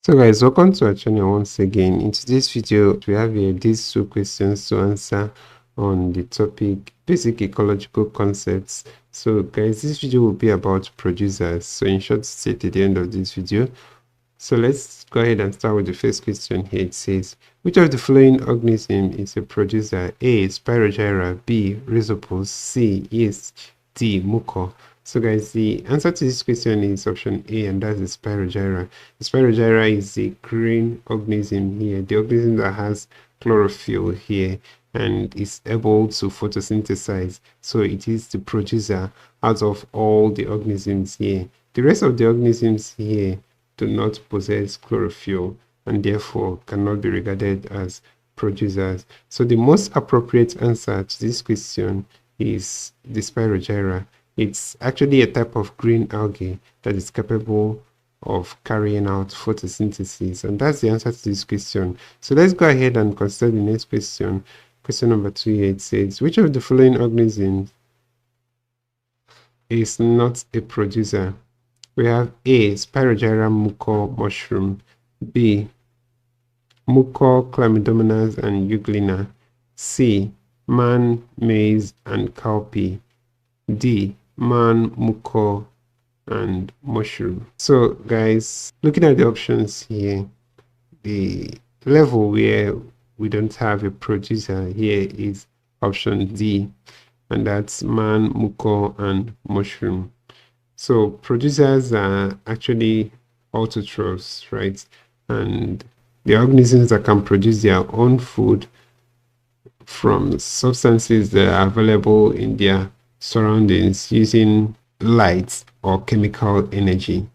So guys, welcome to our channel once again. In today's video, we have here these two questions to answer on the topic basic ecological concepts. So guys, this video will be about producers. So in short, stay at the end of this video. So let's go ahead and start with the first question here. It says, which of the following organism is a producer? A. Spirogyra, B. Rhizopus, C. Yeast, D. Mucor. So guys, the answer to this question is option A, and that's the Spirogyra. The Spirogyra is the green organism here, the organism that has chlorophyll here and is able to photosynthesize. So it is the producer out of all the organisms here. The rest of the organisms here do not possess chlorophyll and therefore cannot be regarded as producers. So the most appropriate answer to this question is the Spirogyra. It's actually a type of green algae that is capable of carrying out photosynthesis, and that's the answer to this question. So let's go ahead and consider the next question. Question number 2 here, it says, which of the following organisms is not a producer? We have A. Spirogyra mucor mushroom, B. Mucor chlamydomonas and euglena, C. Man, maize and cowpea, D. Man, mucor and mushroom. So guys, looking at the options here, the level where we don't have a producer here is option D, and that's man, mucor and mushroom. So producers are actually autotrophs, right? And the organisms that can produce their own food from substances that are available in their surroundings using light or chemical energy.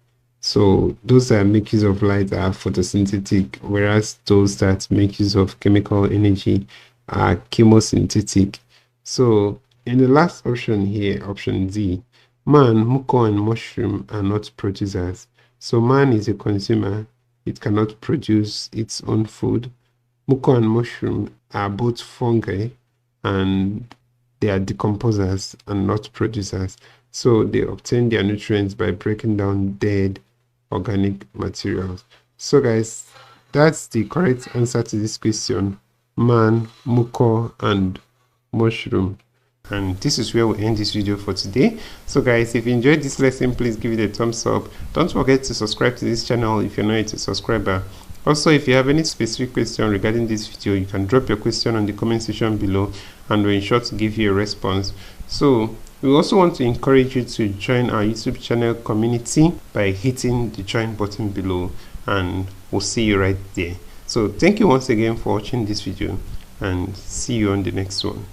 So those that make use of light are photosynthetic, whereas those that make use of chemical energy are chemosynthetic. So in the last option here, option D, man, mucor and mushroom are not producers. So man is a consumer, it cannot produce its own food. Mucor and mushroom are both fungi and they are decomposers and not producers. So they obtain their nutrients by breaking down dead organic materials. So guys, that's the correct answer to this question: man, mucor and mushroom. And this is where we end this video for today. So guys, if you enjoyed this lesson, please give it a thumbs up. Don't forget to subscribe to this channel if you're not yet a subscriber. Also, if you have any specific question regarding this video, you can drop your question on the comment section below and we'll ensure to give you a response. So we also want to encourage you to join our YouTube channel community by hitting the join button below, and we'll see you right there. So thank you once again for watching this video and see you on the next one.